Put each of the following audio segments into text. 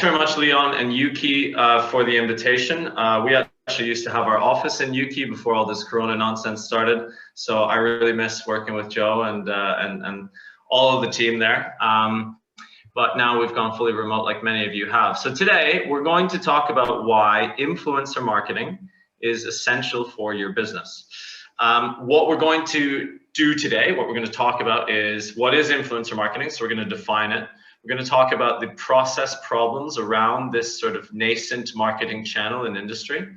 very much, Leon and Ukie, for the invitation. We actually used to have our office in Ukie before all this Corona nonsense started, so I really miss working with Joe and all of the team there. But now we've gone fully remote, like many of you have. So today we're going to talk about why influencer marketing is essential for your business. What we're going to do today, what we're going to talk about is what is influencer marketing. So we're going to define it. We're going to talk about the process problems around this sort of nascent marketing channel and industry.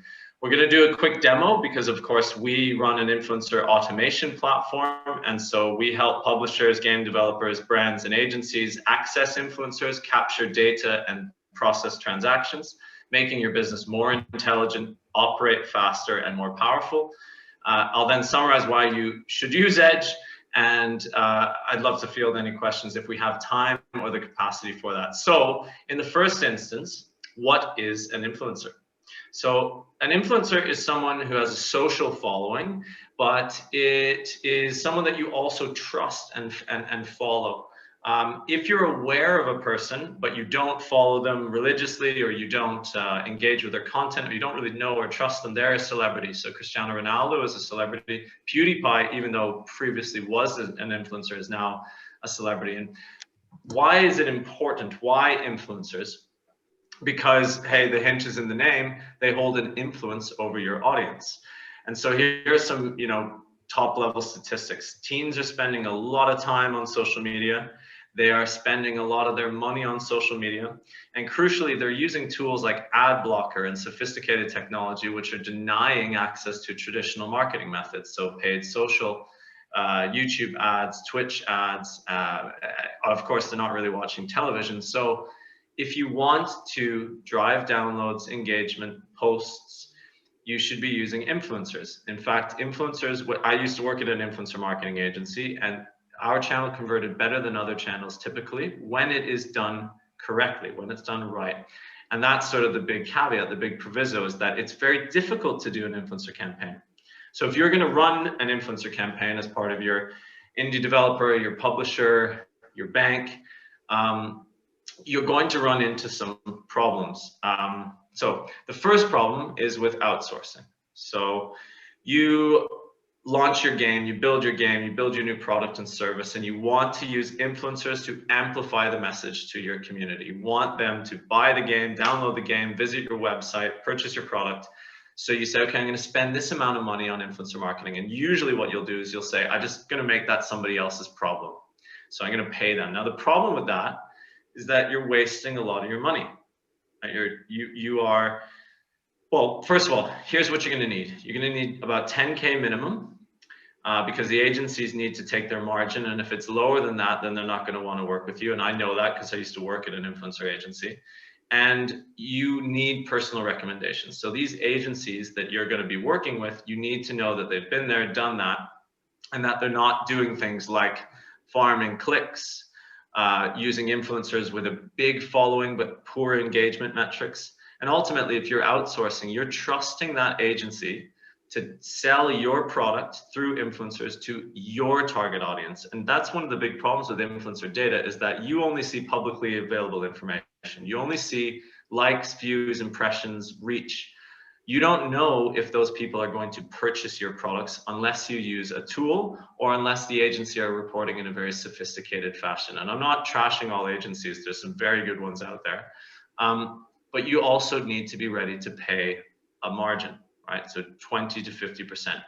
We're going to do a quick demo because, of course, we run an influencer automation platform. And so we help publishers, game developers, brands, and agencies access influencers, capture data, and process transactions, making your business more intelligent, operate faster, and more powerful. I'll then summarize why you should use Edge. And I'd love to field any questions if we have time or the capacity for that. So in the first instance, what is an influencer? So an influencer is someone who has a social following, but it is someone that you also trust and follow. If you're aware of a person, but you don't follow them religiously, or you don't engage with their content, or you don't really know or trust them, they're a celebrity. So Cristiano Ronaldo is a celebrity. PewDiePie, even though previously was an influencer, is now a celebrity. And why is it important? Why influencers? Because, hey, the hint is in the name, they hold an influence over your audience. And so here's some, top level statistics. Teens are spending a lot of time on social media. They are spending a lot of their money on social media. And crucially, they're using tools like ad blocker and sophisticated technology, which are denying access to traditional marketing methods. So paid social, YouTube ads, Twitch ads. Of course, they're not really watching television. So if you want to drive downloads, engagement, posts, you should be using influencers. In fact, influencers, I used to work at an influencer marketing agency, and our channel converted better than other channels typically when it is done correctly, when it's done right. And that's sort of the big caveat, the big proviso, is that it's very difficult to do an influencer campaign. So if you're going to run an influencer campaign as part of your indie developer, your publisher, your bank, you're going to run into some problems. So the first problem is with outsourcing. So you launch your game, you build your new product and service, and you want to use influencers to amplify the message to your community. You want them to buy the game, download the game, visit your website, purchase your product. So you say, okay, I'm going to spend this amount of money on influencer marketing. And usually what you'll do is you'll say, I'm just going to make that somebody else's problem. So I'm going to pay them. Now, the problem with that is that you're wasting a lot of your money. Well, first of all, here's what you're going to need. You're going to need about 10K minimum because the agencies need to take their margin. And if it's lower than that, then they're not going to want to work with you. And I know that because I used to work at an influencer agency. And you need personal recommendations. So these agencies that you're going to be working with, you need to know that they've been there, done that, and that they're not doing things like farming clicks, using influencers with a big following but poor engagement metrics. And ultimately, if you're outsourcing, you're trusting that agency to sell your product through influencers to your target audience. And that's one of the big problems with influencer data, is that you only see publicly available information. You only see likes, views, impressions, reach. You don't know if those people are going to purchase your products unless you use a tool or unless the agency are reporting in a very sophisticated fashion. And I'm not trashing all agencies. There's some very good ones out there. But you also need to be ready to pay a margin, right? So 20 to 50%.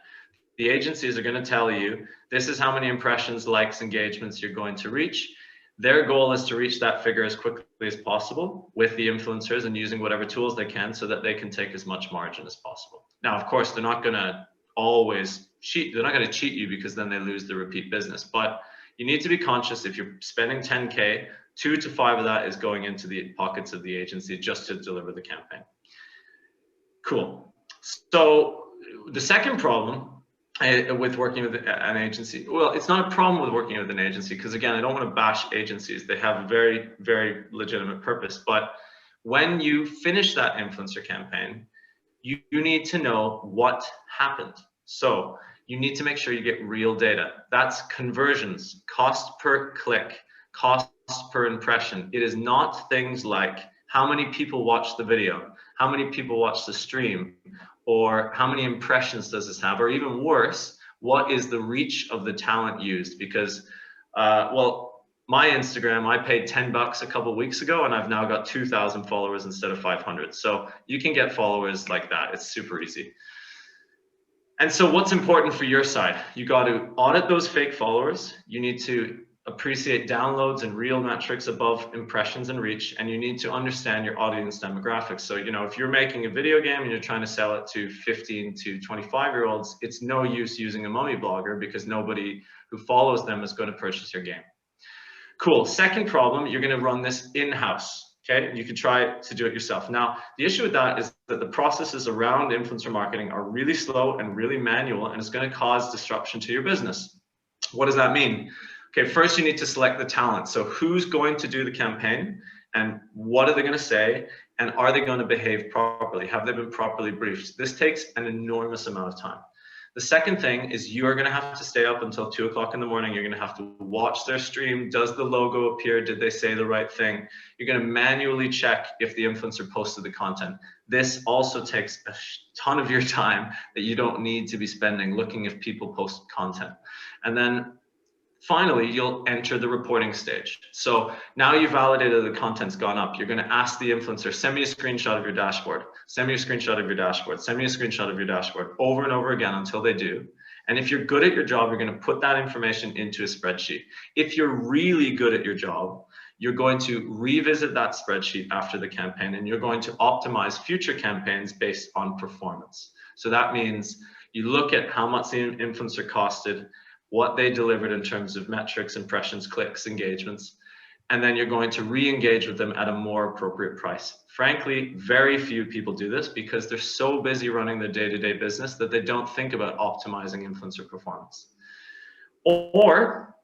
The agencies are going to tell you, this is how many impressions, likes, engagements you're going to reach. Their goal is to reach that figure as quickly as possible with the influencers and using whatever tools they can so that they can take as much margin as possible. Now, of course, they're not going to always cheat. They're not going to cheat you because then they lose the repeat business. But you need to be conscious if you're spending 10K, 2 to 5 of that is going into the pockets of the agency just to deliver the campaign. Cool. So the second problem with working with an agency, well, it's not a problem with working with an agency because, again, I don't want to bash agencies. They have a very, very legitimate purpose. But when you finish that influencer campaign, you need to know what happened. So you need to make sure you get real data. That's conversions, cost per click, cost per impression. It is not things like how many people watch the video, how many people watch the stream, or how many impressions does this have, or even worse, what is the reach of the talent used? Because, well, my Instagram, I paid $10 a couple weeks ago, and I've now got 2,000 followers instead of 500. So you can get followers like that. It's super easy. And so what's important for your side? You got to audit those fake followers. You need to appreciate downloads and real metrics above impressions and reach, and you need to understand your audience demographics. So, you know, if you're making a video game and you're trying to sell it to 15 to 25-year-olds, it's no use using a mummy blogger because nobody who follows them is going to purchase your game. Cool. Second problem, you're going to run this in-house. Okay, you can try to do it yourself. Now, the issue with that is that the processes around influencer marketing are really slow and really manual, and it's going to cause disruption to your business. What does that mean? Okay, first you need to select the talent. So who's going to do the campaign, and what are they going to say, and are they going to behave properly? Have they been properly briefed? This takes an enormous amount of time. The second thing is you are going to have to stay up until 2 o'clock in the morning. You're going to have to watch their stream. Does the logo appear? Did they say the right thing? You're going to manually check if the influencer posted the content. This also takes a ton of your time that you don't need to be spending looking if people post content. And then finally, you'll enter the reporting stage. So now you validated the content's gone up. You're going to ask the influencer, send me a screenshot of your dashboard, send me a screenshot of your dashboard, send me a screenshot of your dashboard, over and over again until they do. And if you're good at your job, you're going to put that information into a spreadsheet. If you're really good at your job, you're going to revisit that spreadsheet after the campaign, and you're going to optimize future campaigns based on performance. So that means you look at how much the influencer costed, what they delivered in terms of metrics, impressions, clicks, engagements, and then you're going to re-engage with them at a more appropriate price. Frankly, very few people do this because they're so busy running their day-to-day business that they don't think about optimizing influencer performance. Or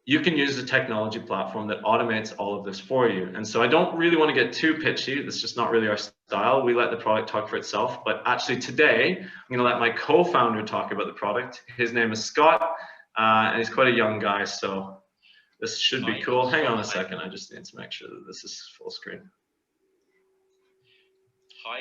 you can use a technology platform that automates all of this for you. And so I don't really want to get too pitchy. That's just not really our style. We let the product talk for itself. But actually today, I'm going to let my co-founder talk about the product. His name is Scott. And he's quite a young guy, so this should be cool. Hang on a second, I just need to make sure that this is full screen. Hi.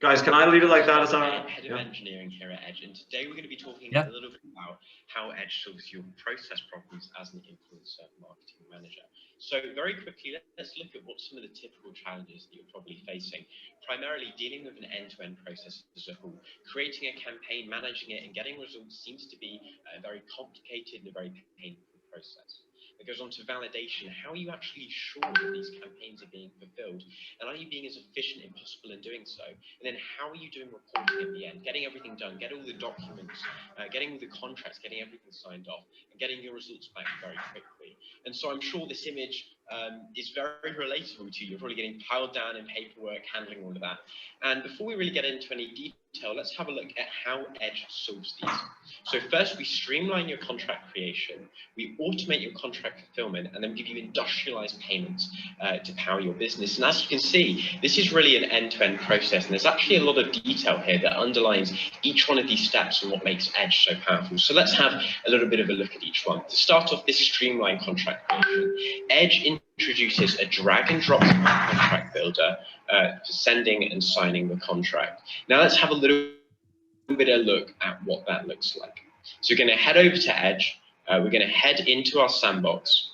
Guys, can I leave it like that? Is I'm head of engineering here at Edge, and today we're going to be talking a little bit about how Edge solves your process problems as an influencer marketing manager. So very quickly, let's look at what some of the typical challenges that you're probably facing. Primarily dealing with an end-to-end process as a whole. Creating a campaign, managing it, and getting results seems to be a very complicated and a very painful process. It goes on to validation. How are you actually sure that these campaigns are being fulfilled? And are you being as efficient as possible in doing so? And then how are you doing reporting at the end? Getting everything done, get all the documents, getting all the contracts, getting everything signed off, and getting your results back very quickly. And so I'm sure this image is very relatable to you. You're probably getting piled down in paperwork, handling all of that. And before we really get into any detail, let's have a look at how Edge solves these. So first, we streamline your contract creation, we automate your contract fulfillment, and then we give you industrialized payments to power your business. And as you can see, this is really an end-to-end process, and there's actually a lot of detail here that underlines each one of these steps and what makes Edge so powerful. So let's have a little bit of a look at each one. To start off this streamlined contract creation, Edge introduces a drag and drop contract builder for sending and signing the contract. Now let's have a little bit of a look at what that looks like. So we're going to head over to Edge, we're going to head into our sandbox,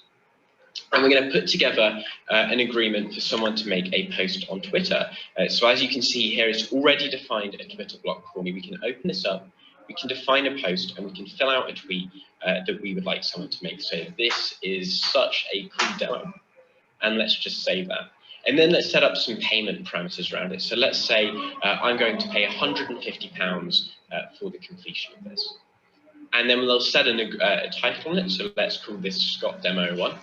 and we're going to put together an agreement for someone to make a post on Twitter. So as you can see here, it's already defined a Twitter block for me. We can open this up, we can define a post, and we can fill out a tweet that we would like someone to make. So this is such a cool demo, and let's just save that. And then let's set up some payment parameters around it. So let's say I'm going to pay £150 for the completion of this. And then we'll set a title on it. So let's call this Scott Demo 1.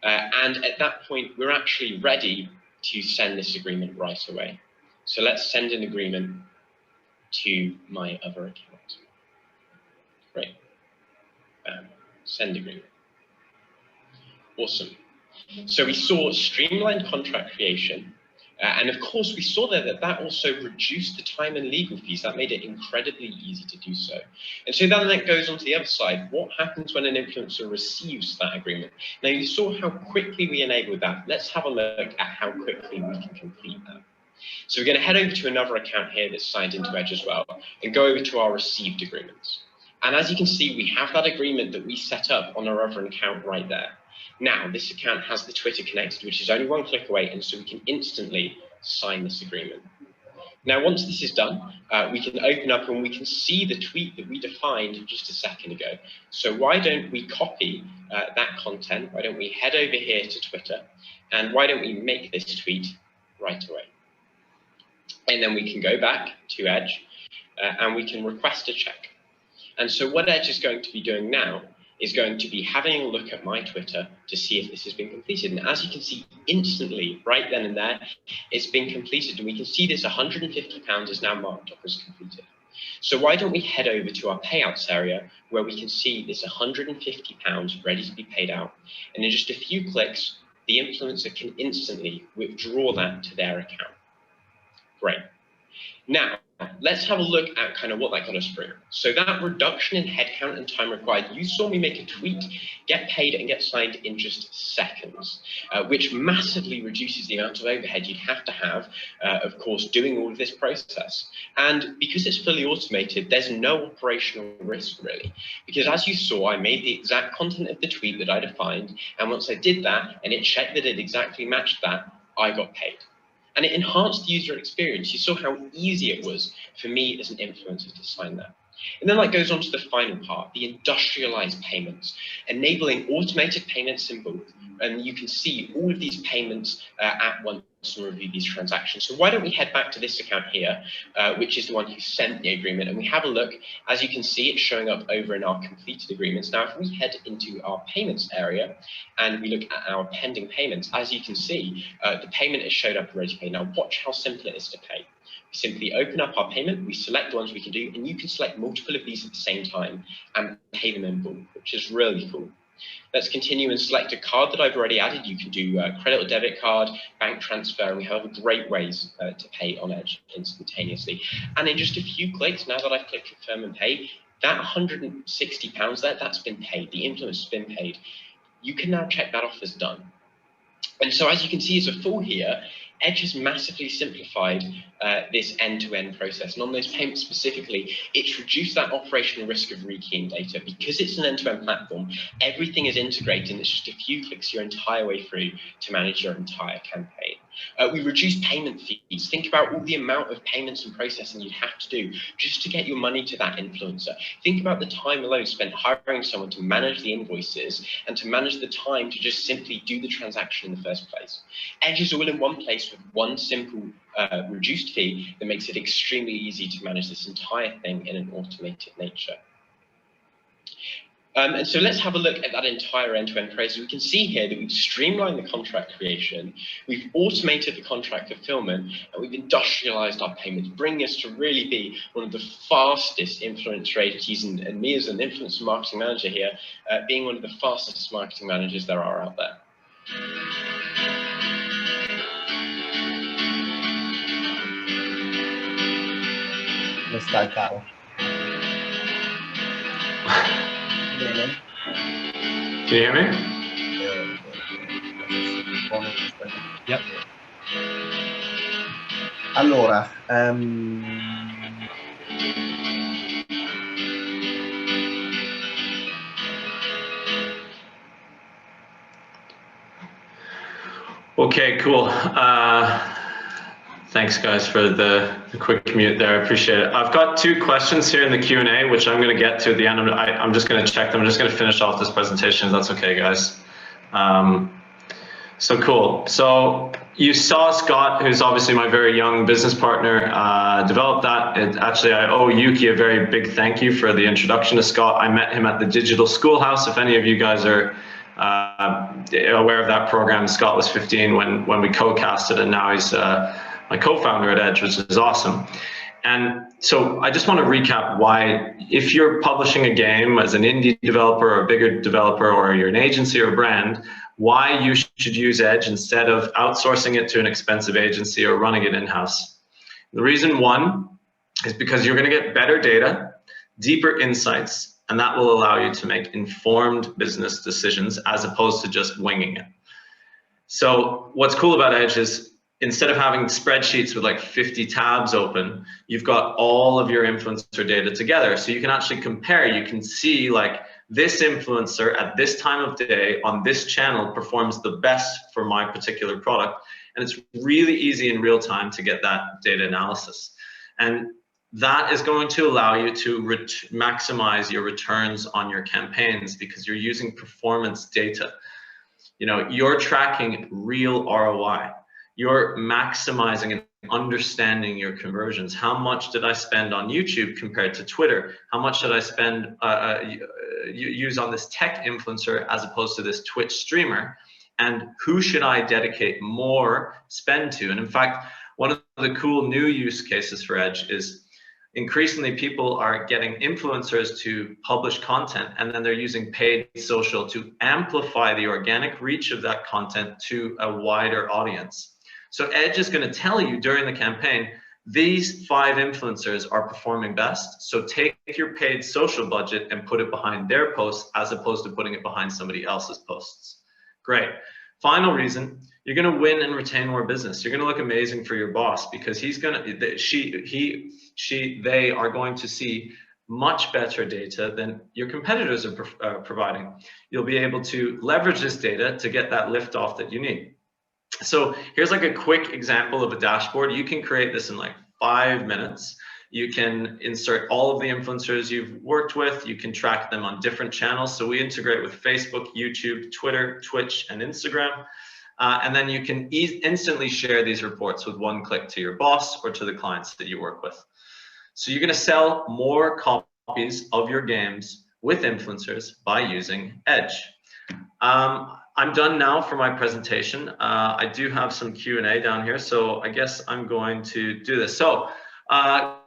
And at that point, we're actually ready to send this agreement right away. So let's send an agreement to my other account. Great. Send agreement. Awesome. So we saw streamlined contract creation. And of course, we saw there that that also reduced the time and legal fees. That made it incredibly easy to do so. And so then that goes on to the other side. What happens when an influencer receives that agreement? Now, you saw how quickly we enabled that. Let's have a look at how quickly we can complete that. So we're going to head over to another account here that's signed into Edge as well, and go over to our received agreements. And as you can see, we have that agreement that we set up on our other account right there. Now, this account has the Twitter connected, which is only one click away, and so we can instantly sign this agreement. Now, once this is done, we can open up and we can see the tweet that we defined just a second ago. So why don't we copy that content? Why don't we head over here to Twitter, and why don't we make this tweet right away? And then we can go back to Edge, and we can request a check. And so what Edge is going to be doing now is going to be having a look at my Twitter to see if this has been completed. And as you can see instantly, right then and there, it's been completed. And we can see this £150 is now marked up as completed. So why don't we head over to our payouts area where we can see this £150 ready to be paid out. And in just a few clicks, the influencer can instantly withdraw that to their account. Great. Now, let's have a look at kind of what that got us through. So that reduction in headcount and time required, you saw me make a tweet, get paid and get signed in just seconds, which massively reduces the amount of overhead you'd have to have, of course, doing all of this process. And because it's fully automated, there's no operational risk really, because as you saw, I made the exact content of the tweet that I defined. And once I did that and it checked that it exactly matched that, I got paid. And it enhanced the user experience. You saw how easy it was for me as an influencer to sign that. And then that goes on to the final part, the industrialized payments, enabling automated payments in bulk. And you can see all of these payments at once and review these transactions. So why don't we head back to this account here, which is the one who sent the agreement, and we have a look. As you can see, it's showing up over in our completed agreements. Now, if we head into our payments area and we look at our pending payments, as you can see, the payment has showed up already paid. Now, watch how simple it is to pay. We simply open up our payment, we select the ones we can do, and you can select multiple of these at the same time and pay them in bulk, which is really cool. Let's continue and select a card that I've already added. You can do a credit or debit card, bank transfer, and we have great ways to pay on Edge instantaneously. And in just a few clicks, now that I've clicked confirm and pay, that £160 there, that's been paid. The influence has been paid. You can now check that off as done. And so as you can see as a full here, Edge has massively simplified this end-to-end process. And on those payments specifically, it's reduced that operational risk of rekeying data. Because it's an end-to-end platform, everything is integrated, and it's just a few clicks your entire way through to manage your entire campaign. We reduced payment fees. Think about all the amount of payments and processing you'd have to do just to get your money to that influencer. Think about the time alone spent hiring someone to manage the invoices and to manage the time to just simply do the transaction in the first place. Edge is all in one place with one simple reduced fee that makes it extremely easy to manage this entire thing in an automated nature. And so let's have a look at that entire end-to-end process. We can see here that we've streamlined the contract creation, we've automated the contract fulfillment, and we've industrialized our payments, bringing us to really be one of the fastest influencer agencies, and me as an influencer marketing manager here, being one of the fastest marketing managers there are out there. Let's start, Carl. Can you hear me? Yep. Allora, Okay, cool. Thanks, guys, for the quick mute there. I appreciate it. I've got two questions here in the Q&A, which I'm going to get to at the end. I'm just going to check them. I'm just going to finish off this presentation, if that's okay, guys. So cool. So you saw Scott, who's obviously my very young business partner, develop that. Actually, I owe Ukie a very big thank you for the introduction to Scott. I met him at the Digital Schoolhouse. If any of you guys are aware of that program, Scott was 15 when we co-casted, and now he's my co-founder at Edge, which is awesome. And so I just want to recap why, if you're publishing a game as an indie developer or a bigger developer, or you're an agency or a brand, why you should use Edge instead of outsourcing it to an expensive agency or running it in-house. The reason one is because you're going to get better data, deeper insights, and that will allow you to make informed business decisions as opposed to just winging it. So what's cool about Edge is instead of having spreadsheets with like 50 tabs open, you've got all of your influencer data together. So you can actually compare, you can see like this influencer at this time of day on this channel performs the best for my particular product. And it's really easy in real time to get that data analysis. And that is going to allow you to maximize your returns on your campaigns because you're using performance data. You know, you're tracking real ROI. You're maximizing and understanding your conversions. How much did I spend on YouTube compared to Twitter? How much did I spend use on this tech influencer as opposed to this Twitch streamer? And who should I dedicate more spend to? And in fact, one of the cool new use cases for Edge is increasingly people are getting influencers to publish content, and then they're using paid social to amplify the organic reach of that content to a wider audience. So Edge is going to tell you during the campaign, these 5 influencers are performing best. So take your paid social budget and put it behind their posts as opposed to putting it behind somebody else's posts. Great. Final reason, you're going to win and retain more business. You're going to look amazing for your boss because he's going to, they are going to see much better data than your competitors are providing. You'll be able to leverage this data to get that lift off that you need. So here's like a quick example of a dashboard. You can create this in like 5 minutes. You can insert all of the influencers you've worked with. You can track them on different channels. So we integrate with Facebook, YouTube, Twitter, Twitch, and Instagram. And then you can instantly share these reports with one click to your boss or to the clients that you work with. So you're going to sell more copies of your games with influencers by using Edge. I'm done now for my presentation. I do have some Q&A down here, so I guess I'm going to do this. So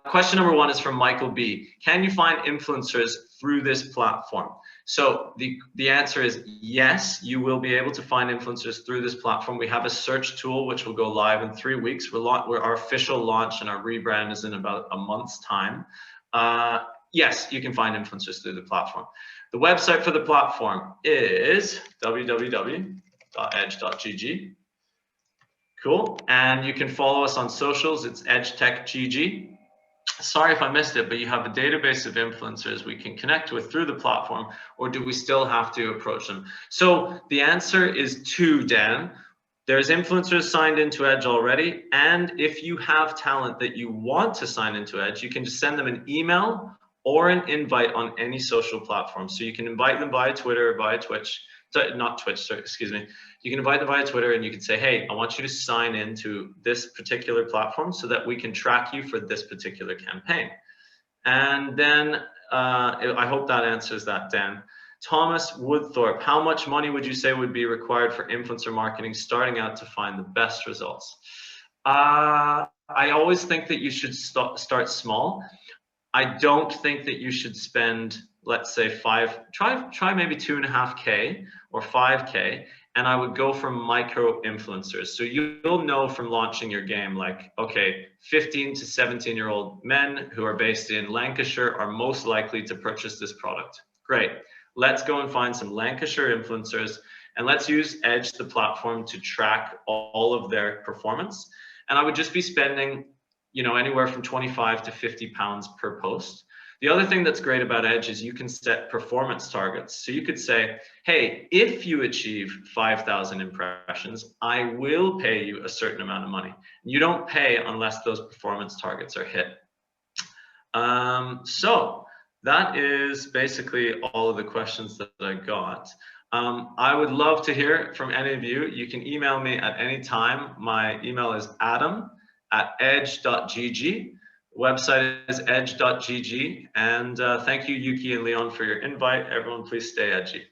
question number 1 is from Michael B. Can you find influencers through this platform? So the answer is yes, you will be able to find influencers through this platform. We have a search tool which will go live in 3 weeks. Our official launch and our rebrand is in about a month's time. Yes, you can find influencers through the platform. The website for the platform is www.edge.gg. Cool. And you can follow us on socials. It's EdgeTechGG. Sorry if I missed it, but you have a database of influencers we can connect with through the platform, or do we still have to approach them? So the answer is 2, Dan. There's influencers signed into Edge already. And if you have talent that you want to sign into Edge, you can just send them an email or an invite on any social platform. So you can invite them via Twitter or via Twitch. Not Twitch, sorry, excuse me. You can invite them via Twitter and you can say, hey, I want you to sign into this particular platform so that we can track you for this particular campaign. And then I hope that answers that, Dan. Thomas Woodthorpe, how much money would you say would be required for influencer marketing starting out to find the best results? I always think that you should start small. I don't think that you should spend, let's say try maybe 2.5K or 5K, and I would go for micro influencers. So you'll know from launching your game, like, okay, 15 to 17-year-old men who are based in Lancashire are most likely to purchase this product. Great. Let's go and find some Lancashire influencers, and let's use Edge, the platform, to track all of their performance. And I would just be spending, you know, anywhere from 25 to 50 pounds per post. The other thing that's great about Edge is you can set performance targets. So you could say, hey, if you achieve 5,000 impressions, I will pay you a certain amount of money. You don't pay unless those performance targets are hit. So that is basically all of the questions that I got. I would love to hear from any of you. You can email me at any time. My email is adam@edge.gg. Website is edge.gg. And thank you, Ukie and Leon, for your invite. Everyone, please stay edgy.